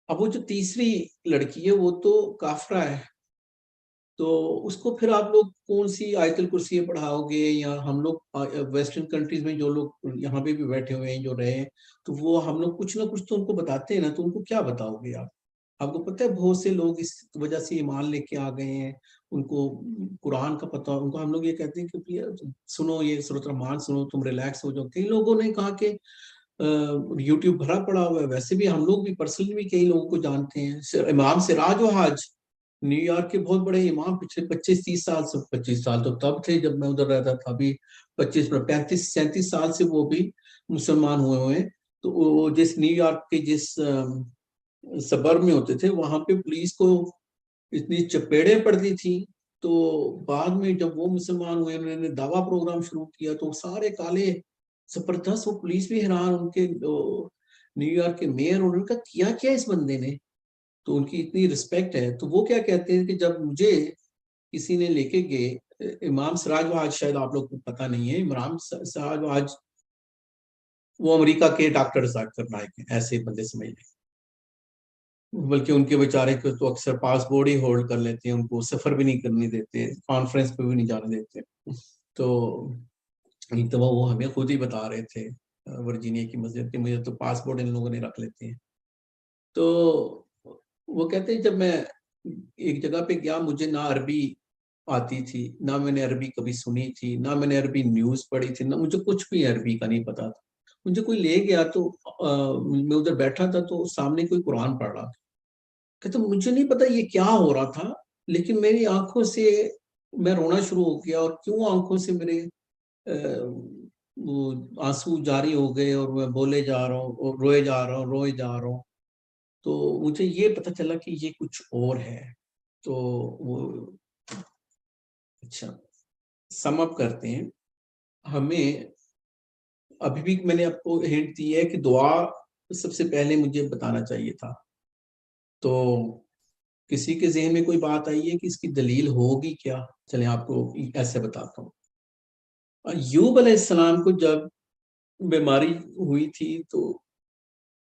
اب وہ جو تیسری لڑکی ہے وہ تو کافرہ ہے، تو اس کو پھر آپ لوگ کون سی آیت الکرسی پڑھاؤ گے؟ یا ہم لوگ ویسٹرن کنٹریز میں جو لوگ یہاں پہ بھی بیٹھے ہوئے ہیں جو رہے ہیں، تو وہ ہم لوگ کچھ نہ کچھ تو ان کو بتاتے ہیں نا، تو ان کو کیا بتاؤ گے آپ کو پتہ ہے بہت سے لوگ اس وجہ سے ایمان لے کے آ گئے ہیں، ان کو قرآن کا پتہ، ان کو ہم لوگ یہ کہتے ہیں کہ سنو یہ سورۃ الرحمان سنو، تم ریلیکس ہو جاؤ۔ کئی لوگوں نے کہا کہ یوٹیوب بھرا پڑا ہوا ہے، ویسے بھی ہم لوگ بھی پرسنلی بھی کئی لوگوں کو جانتے ہیں، امام سراج و حاج نیو یارک کے بہت بڑے امام، پچھلے 25-30 سال سے، 25 سال تو تب تھے جب میں ادھر رہتا تھا، ابھی 35-37 سال سے وہ بھی مسلمان ہوئے ہوئے ہیں۔ تو وہ جس نیو یارک کے جس سبر میں ہوتے تھے، وہاں پہ پولیس کو اتنی چپیڑیں پڑتی تھی، تو بعد میں جب وہ مسلمان ہوئے، انہوں نے دعویٰ پروگرام شروع کیا، تو سارے کالے زبردست، وہ پولیس بھی حیران، ان کے نیو یارک کے میئر، انہوں نے کہا کیا اس بندے نے، تو ان کی اتنی رسپیکٹ ہے۔ تو وہ کیا کہتے ہیں کہ جب مجھے کسی نے لے کے گئے، امام سراج و حاج، شاید آپ لوگ کو پتہ نہیں ہے، امام سراج و حاج وہ امریکہ کے ڈاکٹر ذاکر نائک ہیں، ایسے بندے سمجھ لیں، بلکہ ان کے بیچارے کو تو اکثر پاسپورٹ ہی ہولڈ کر لیتے ہیں، ان کو سفر بھی نہیں کرنے دیتے، کانفرنس پہ بھی نہیں جانے دیتے۔ تو وہ ہمیں خود ہی بتا رہے تھے ورجینیا کی مسجد کے، مجھے تو پاسپورٹ ان لوگوں نے رکھ لیتے ہیں۔ تو وہ کہتے ہیں جب میں ایک جگہ پہ گیا، مجھے نہ عربی آتی تھی، نہ میں نے عربی کبھی سنی تھی، نہ میں نے عربی نیوز پڑھی تھی، نہ مجھے کچھ بھی عربی کا نہیں پتا تھا۔ مجھے کوئی لے گیا تو میں ادھر بیٹھا تھا، تو سامنے کوئی قرآن پڑھ رہا تھا، کہتے مجھے نہیں پتا یہ کیا ہو رہا تھا، لیکن میری آنکھوں سے میں رونا شروع ہو گیا، اور کیوں آنکھوں سے میرے آنسو جاری ہو گئے، اور میں بولے جا رہا ہوں، اور روئے جا رہا ہوں۔ تو مجھے یہ پتا چلا کہ یہ کچھ اور ہے۔ تو وہ اچھا سم اپ کرتے ہیں، ہمیں ابھی بھی میں نے آپ کو ہنٹ دی ہے کہ دعا سب سے پہلے مجھے بتانا چاہیے تھا۔ تو کسی کے ذہن میں کوئی بات آئی ہے کہ اس کی دلیل ہوگی کیا؟ چلیں آپ کو ایسے بتاتا ہوں۔ ایوب علیہ السلام کو جب بیماری ہوئی تھی تو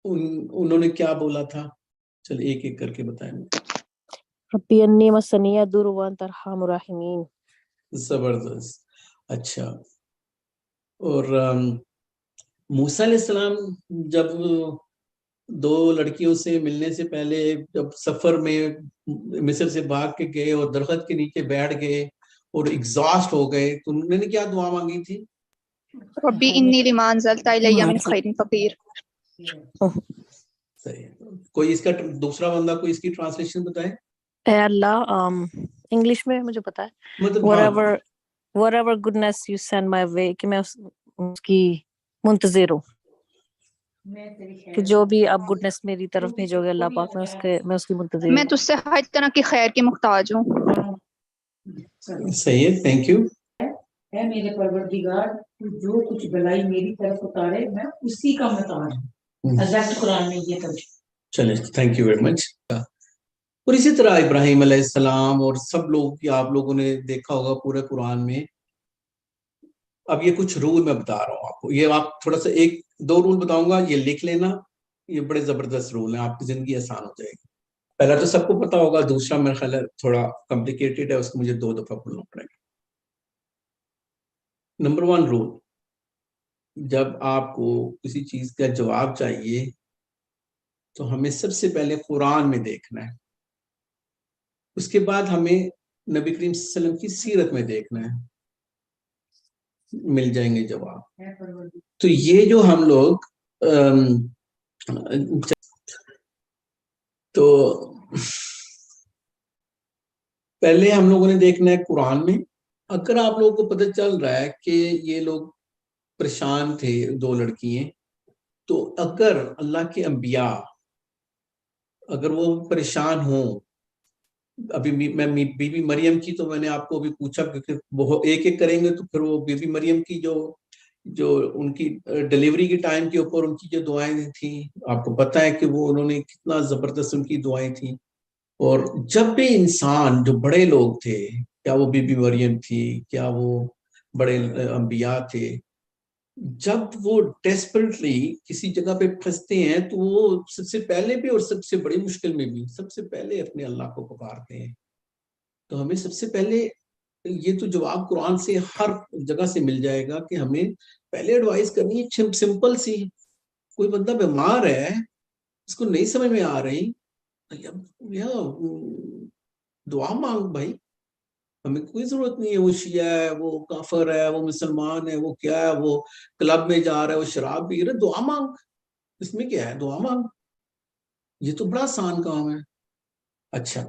انہوں نے کیا بولا تھا؟ چلیں ایک ایک کر کے بتائیں۔ ربی انی مسنی الضر وانت ارحم الراحمین۔ زبردست، اچھا۔ اور موسیٰ علیہ السلام جب دو لڑکیوں سے ملنے سے پہلے جب سفر میں مصر سے بھاگ کے گئے اور درخت کے نیچے بیٹھ گئے اور ایگزاسٹ ہو گئے، تو انہوں نے کیا دعا مانگی تھی؟ ربی انی لما انزلت الی من خیر فقیر۔ صحیح۔ کوئی اس کا دوسرا بندہ کوئی اس کی ٹرانسلیشن بتائے؟ اے اللہ، انگلش میں مجھے پتا ہے، مطلب whatever goodness you send my way، کہ میں اس کی منتظر ہوں، کہ جو بھی آپ گڈنس میری طرف بھیجو گے اللہ پاک، میں اس کی منتظر ہوں۔ میں تجھ سے ہر طرح کی خیر کی محتاج ہوں۔ صحیح ہے، تھینک یو۔ اے میرے پروردگار، تو جو کچھ بلائی میری طرف اتارے میں اسی کا محتاج ہوں۔ حضرت قرآن میں یہ ترجمہ۔ چلیں، تھینک یو ویری مچ۔ اور اسی طرح ابراہیم علیہ السلام اور سب لوگ، آپ لوگوں نے دیکھا ہوگا پورے قرآن میں۔ اب یہ کچھ رول میں بتا رہا ہوں آپ کو، یہ آپ تھوڑا سا ایک دو رول بتاؤں گا، یہ لکھ لینا، یہ بڑے زبردست رول ہیں، آپ کی زندگی آسان ہو جائے گی۔ پہلا تو سب کو پتا ہوگا، دوسرا میرا خیال ہے تھوڑا کمپلیکیٹڈ ہے، اس کو مجھے 2 دفعہ بولنا پڑے گا۔ نمبر 1 رول، جب آپ کو کسی چیز کا جواب چاہیے تو ہمیں سب سے پہلے قرآن میں دیکھنا ہے، اس کے بعد ہمیں نبی کریم صلی اللہ علیہ وسلم کی سیرت میں دیکھنا ہے، مل جائیں گے جواب۔ تو یہ جو ہم لوگ تو پہلے ہم لوگوں نے دیکھنا ہے قرآن میں۔ اگر آپ لوگوں کو پتہ چل رہا ہے کہ یہ لوگ پریشان تھے، 2 لڑکیاں، تو اگر اللہ کے انبیاء اگر وہ پریشان ہوں، ابھی میں بی بی مریم کی تو میں نے آپ کو ابھی پوچھا، کیونکہ وہ ایک ایک کریں گے تو پھر وہ بی بی مریم کی جو ان کی ڈیلیوری کے ٹائم کے اوپر ان کی جو دعائیں تھیں، آپ کو پتہ ہے کہ وہ انہوں نے کتنا زبردست ان کی دعائیں تھیں۔ اور جب بھی انسان جو بڑے لوگ تھے، کیا وہ بی بی مریم تھی، کیا وہ بڑے انبیاء تھے، جب وہ ڈیسپریٹلی کسی جگہ پہ پھنستے ہیں تو وہ سب سے پہلے بھی اور سب سے بڑی مشکل میں بھی سب سے پہلے اپنے اللہ کو پکارتے ہیں. تو ہمیں سب سے پہلے یہ تو جواب قرآن سے ہر جگہ سے مل جائے گا کہ ہمیں پہلے ایڈوائز کرنی ہے سمپل سی. کوئی بندہ بیمار ہے, اس کو نہیں سمجھ میں آ رہی, دعا مانگ بھائی. ہمیں کوئی ضرورت نہیں ہے وہ شیعہ ہے, وہ کافر ہے, وہ مسلمان ہے, وہ کیا ہے, وہ کلب میں جا رہا ہے, وہ شراب پی رہا ہے. دعا مانگ, اس میں کیا ہے, دعا مانگ. یہ تو بڑا آسان کام ہے. اچھا